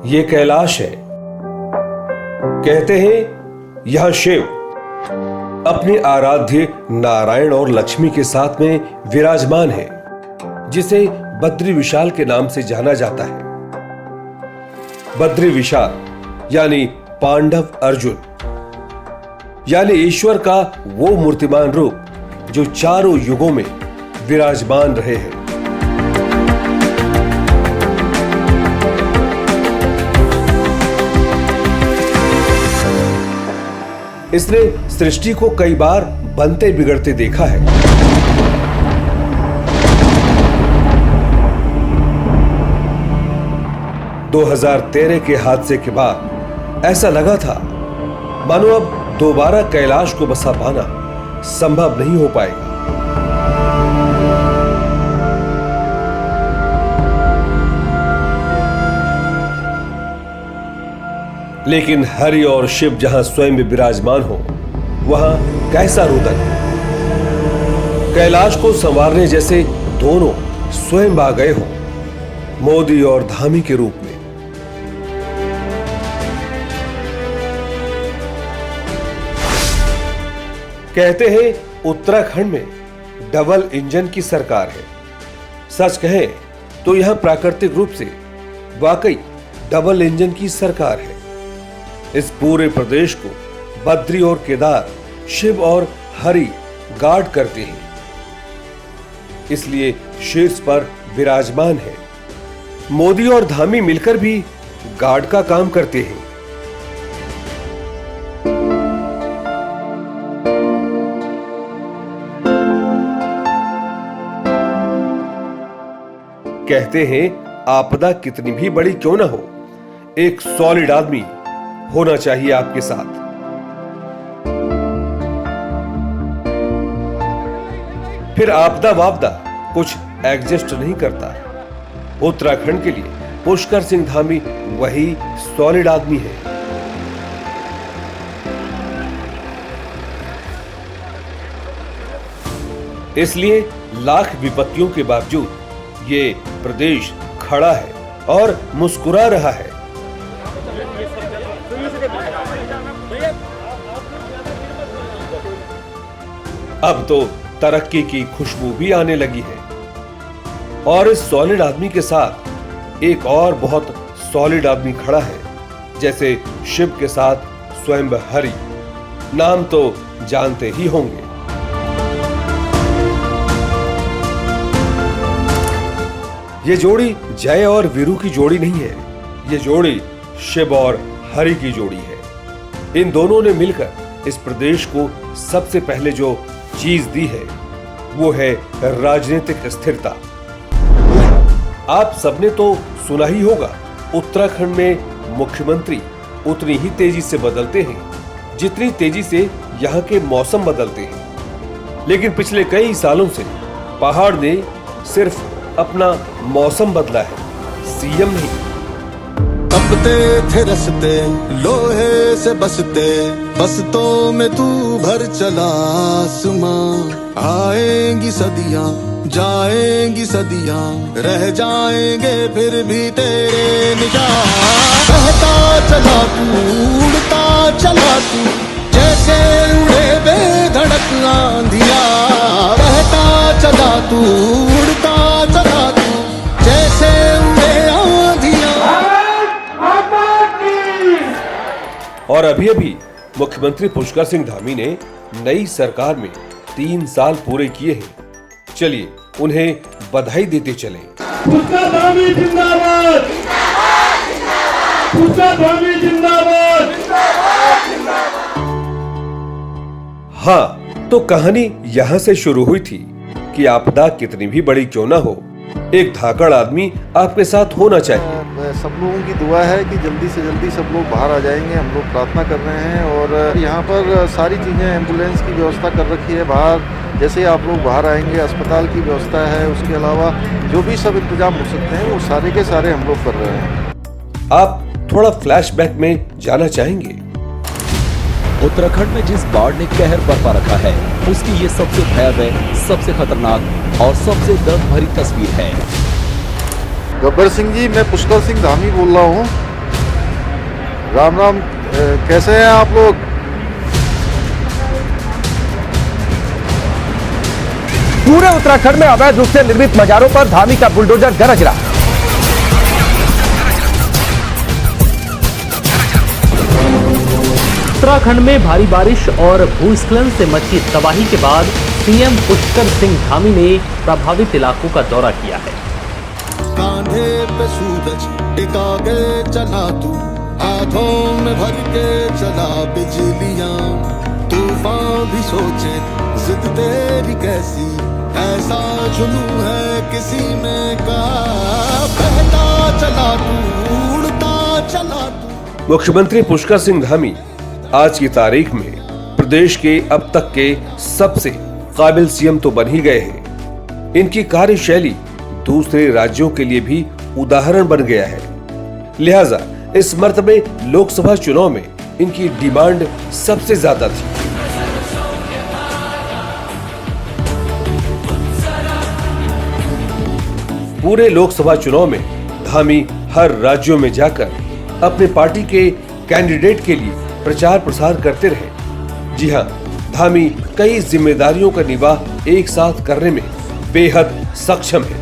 ये कैलाश है। कहते हैं यह शिव अपने आराध्य नारायण और लक्ष्मी के साथ में विराजमान है, जिसे बद्री विशाल के नाम से जाना जाता है। बद्री विशाल यानी पांडव अर्जुन, यानी ईश्वर का वो मूर्तिमान रूप जो चारों युगों में विराजमान रहे हैं। इसने सृष्टि को कई बार बनते बिगड़ते देखा है। – 2013 के हादसे के बाद ऐसा लगा था मानो अब दोबारा कैलाश को बसा पाना संभव नहीं हो पाएगा। लेकिन हरि और शिव जहां स्वयं में विराजमान हो, वहां कैसा रुदन। कैलाश को संवारने जैसे दोनों स्वयं आ गए हो, मोदी और धामी के रूप में। कहते हैं उत्तराखंड में डबल इंजन की सरकार है। सच कहें तो यह प्राकृतिक रूप से वाकई डबल इंजन की सरकार है। इस पूरे प्रदेश को बद्री और केदार, शिव और हरि गार्ड करते हैं, इसलिए शीर्ष पर विराजमान है। मोदी और धामी मिलकर भी गार्ड का काम करते हैं। कहते हैं आपदा कितनी भी बड़ी क्यों ना हो, एक सॉलिड आदमी होना चाहिए आपके साथ। फिर आपदा वापदा कुछ एडजस्ट नहीं करता। उत्तराखंड के लिए पुष्कर सिंह धामी वही सॉलिड आदमी है। इसलिए लाख विपत्तियों के बावजूद ये प्रदेश खड़ा है और मुस्कुरा रहा है। अब तो तरक्की की खुशबू भी आने लगी है और इस सॉलिड आदमी के साथ एक और बहुत सॉलिड आदमी खड़ा है, जैसे शिव के साथ स्वयं हरि। नाम तो जानते ही होंगे। ये जोड़ी जय और वीरू की जोड़ी नहीं है, ये जोड़ी शिव और हरि की जोड़ी है। इन दोनों ने मिलकर इस प्रदेश को सबसे पहले जो चीज दी है वो है राजनीतिक स्थिरता। आप सबने तो सुना ही होगा, उत्तराखंड में मुख्यमंत्री उतनी ही तेजी से बदलते हैं जितनी तेजी से यहाँ के मौसम बदलते हैं। लेकिन पिछले कई सालों से पहाड़ ने सिर्फ अपना मौसम बदला है, सीएम नहीं। तपते थे रस्ते लोहे से बसते, बसतों में तू भर चला आसमां। आएंगी सदियां जाएंगी सदियां, रह जाएंगे फिर भी तेरे निशान। बहता चला तू उड़ता चला तू, जैसे उड़े बेधड़क आंधिया। बहता चला तू उड़ता चला तू, जैसे उड़े आंधिया। और अभी मुख्यमंत्री पुष्कर सिंह धामी ने नई सरकार में 3 साल पूरे किए हैं। चलिए उन्हें बधाई देते चलें। पुष्कर धामी जिंदाबाद, पुष्कर धामी जिंदाबाद। हाँ, तो कहानी यहाँ से शुरू हुई थी कि आपदा कितनी भी बड़ी क्यों ना हो, एक धाकड़ आदमी आपके साथ होना चाहिए। सब लोगों की दुआ है कि जल्दी से जल्दी सब लोग बाहर आ जाएंगे। हम लोग प्रार्थना कर रहे हैं और यहाँ पर सारी चीज़ें, एम्बुलेंस की व्यवस्था कर रखी है बाहर। जैसे आप लोग बाहर आएंगे, अस्पताल की व्यवस्था है, उसके अलावा जो भी सब इंतजाम हो सकते हैं वो सारे के सारे हम लोग कर रहे हैं। आप थोड़ा फ्लैशबैक में जाना चाहेंगे? उत्तराखंड में जिस बाढ़ ने कहर बरपा रखा है, उसकी ये सबसे भयावह, सबसे खतरनाक और सबसे दर्द भरी तस्वीर है। गब्बर सिंह जी, मैं पुष्कर सिंह धामी बोल रहा हूँ। राम राम। कैसे हैं आप लोग? पूरे उत्तराखंड में अवैध रूप से निर्मित मजारों पर धामी का बुलडोजर गरज रहा। उत्तराखंड में भारी बारिश और भूस्खलन से मची तबाही के बाद सीएम पुष्कर सिंह धामी ने प्रभावित इलाकों का दौरा किया है। कांधे पे सूरज टिका के चला तू, हाथों में भर के चला बिजलियां, तूफान भी सोचे जिद तेरी कैसी, ऐसा जुनून है किसी में का, बहता चला तू, उड़ता चला तू। मुख्यमंत्री पुष्कर सिंह धामी आज की तारीख में प्रदेश के अब तक के सबसे काबिल सीएम तो बन ही गए हैं। इनकी कार्यशैली दूसरे राज्यों के लिए भी उदाहरण बन गया है। लिहाजा इस मर्तबे लोकसभा चुनाव में इनकी डिमांड सबसे ज्यादा थी। पूरे लोकसभा चुनाव में धामी हर राज्यों में जाकर अपने पार्टी के कैंडिडेट के लिए प्रचार प्रसार करते रहे। जी हां, धामी कई जिम्मेदारियों का निवाह एक साथ करने में बेहद सक्षम है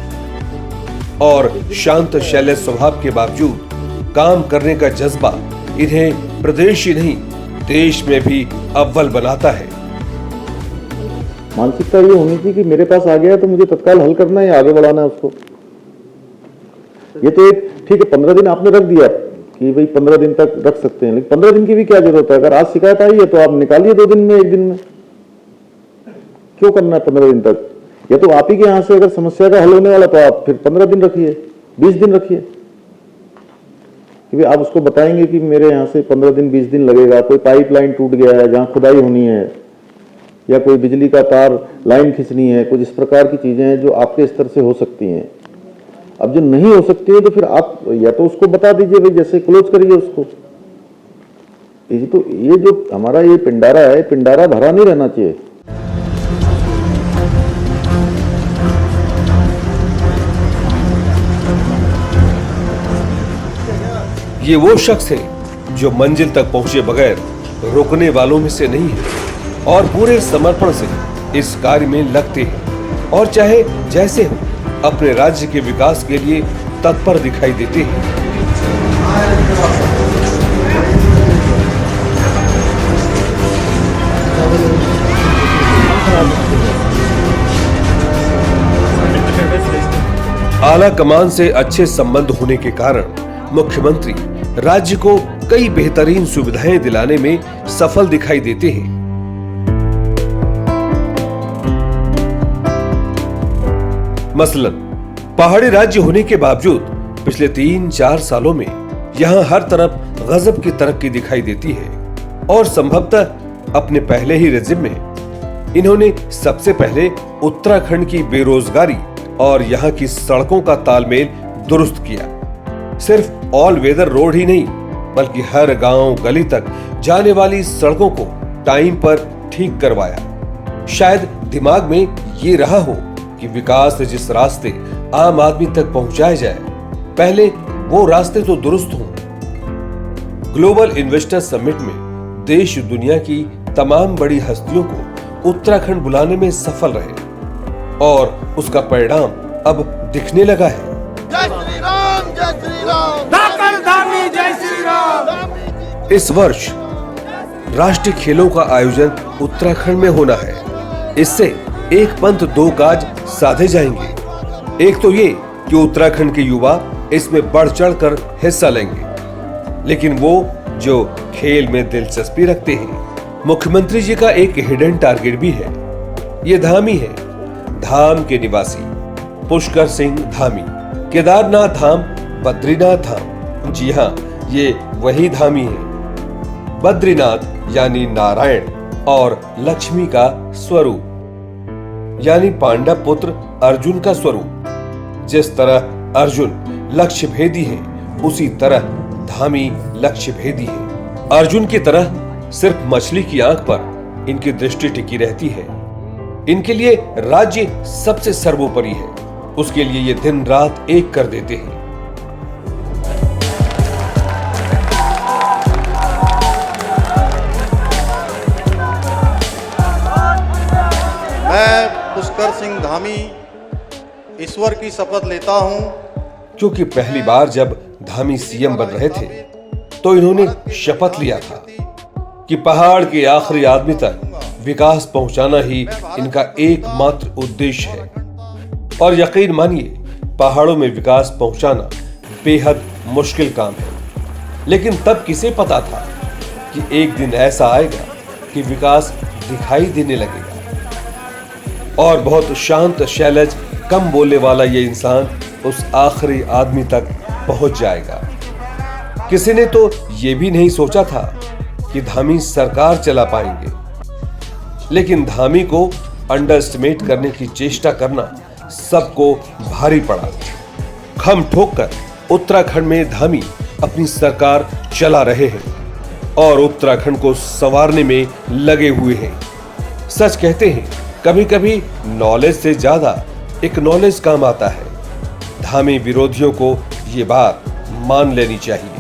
और शांत शैल स्वभाव के बावजूद काम करने का जज्बा इन्हें प्रदेश ही नहीं देश में भी अव्वल बनाता है। मानसिकता ये होनी चाहिए कि मेरे पास आ गया तो मुझे तत्काल हल करना है, आगे बढ़ाना है उसको। ये तो एक ठीक है, 15 दिन आपने रख दिया कि भाई 15 दिन तक रख सकते हैं, लेकिन 15 दिन की भी क्या जरूरत है? अगर आज शिकायत आई है तो आप निकालिए 2 दिन में, 1 दिन में। क्यों करना है 15 दिन तक? या तो आप ही के यहाँ से अगर समस्या का हल होने वाला तो आप फिर 15 दिन रखिए, 20 दिन रखिए, क्योंकि आप उसको बताएंगे कि मेरे यहाँ से 15 दिन 20 दिन लगेगा। कोई पाइपलाइन टूट गया है जहाँ खुदाई होनी है, या कोई बिजली का तार लाइन खींचनी है, कुछ इस प्रकार की चीजें हैं जो आपके स्तर से हो सकती हैं। अब जो नहीं हो सकती है तो फिर आप या तो उसको बता दीजिए भाई, जैसे क्लोज करिए उसको। ये जो हमारा ये पिंडारा है, पिंडारा भरा नहीं रहना चाहिए। ये वो शख्स है जो मंजिल तक पहुंचे बगैर रुकने वालों में से नहीं है और पूरे समर्पण से इस कार्य में लगते हैं और चाहे जैसे हो अपने राज्य के विकास के लिए तत्पर दिखाई देते हैं। आला कमान से अच्छे संबंध होने के कारण मुख्यमंत्री राज्य को कई बेहतरीन सुविधाएं दिलाने में सफल दिखाई देते हैं। मसलन पहाड़ी राज्य होने के बावजूद पिछले 3-4 सालों में यहाँ हर तरफ गजब की तरक्की दिखाई देती है और संभवतः अपने पहले ही रेजिम में इन्होंने सबसे पहले उत्तराखंड की बेरोजगारी और यहाँ की सड़कों का तालमेल दुरुस्त किया। सिर्फ ऑल वेदर रोड ही नहीं बल्कि हर गांव गली तक जाने वाली सड़कों को टाइम पर ठीक करवाया। शायद दिमाग में ये रहा हो कि विकास जिस रास्ते आम आदमी तक पहुंचाया जाए, पहले वो रास्ते तो दुरुस्त हों। ग्लोबल इन्वेस्टर समिट में देश दुनिया की तमाम बड़ी हस्तियों को उत्तराखंड बुलाने में सफल रहे और उसका परिणाम अब दिखने लगा है। जय श्री राम, जय श्री राम, धामी जय श्री राम। इस वर्ष राष्ट्रीय खेलों का आयोजन उत्तराखंड में होना है। इससे एक पंथ 2 काज साधे जाएंगे। एक तो ये कि उत्तराखंड के युवा इसमें बढ़ चढ़कर हिस्सा लेंगे, लेकिन वो जो खेल में दिलचस्पी रखते हैं, मुख्यमंत्री जी का एक हिडन टारगेट भी है। ये धामी है, धाम के निवासी पुष्कर सिंह धामी। केदारनाथ धाम, बद्रीनाथ धाम, जी हाँ, ये वही धामी है। बद्रीनाथ यानी नारायण और लक्ष्मी का स्वरूप, यानी पांडव पुत्र अर्जुन का स्वरूप। जिस तरह अर्जुन लक्ष्य भेदी है, उसी तरह धामी लक्ष्य भेदी है। अर्जुन की तरह सिर्फ मछली की आंख पर इनकी दृष्टि टिकी रहती है। इनके लिए राज्य सबसे सर्वोपरि है, उसके लिए ये दिन रात एक कर देते हैं। मैं पुष्कर सिंह धामी ईश्वर की शपथ लेता हूं क्योंकि पहली बार जब धामी सीएम बन रहे थे तो इन्होंने शपथ लिया था कि पहाड़ के आखिरी आदमी तक विकास पहुंचाना ही इनका एकमात्र उद्देश्य है। और यकीन मानिए, पहाड़ों में विकास पहुंचाना बेहद मुश्किल काम है, लेकिन तब किसे पता था कि एक दिन ऐसा आएगा कि विकास दिखाई देने लगेगा और बहुत शांत, शैलज, कम बोलने वाला ये इंसान उस आखिरी आदमी तक पहुंच जाएगा। किसी ने तो ये भी नहीं सोचा था कि धामी सरकार चला पाएंगे, लेकिन धामी को अंडरएस्टिमेट करने की चेष्टा करना सबको भारी पड़ा। खम ठोककर उत्तराखंड में धामी अपनी सरकार चला रहे हैं और उत्तराखंड को संवारने में लगे हुए हैं। सच कहते हैं, कभी कभी नॉलेज से ज्यादा एक्नॉलेज काम आता है। धामी विरोधियों को ये बात मान लेनी चाहिए।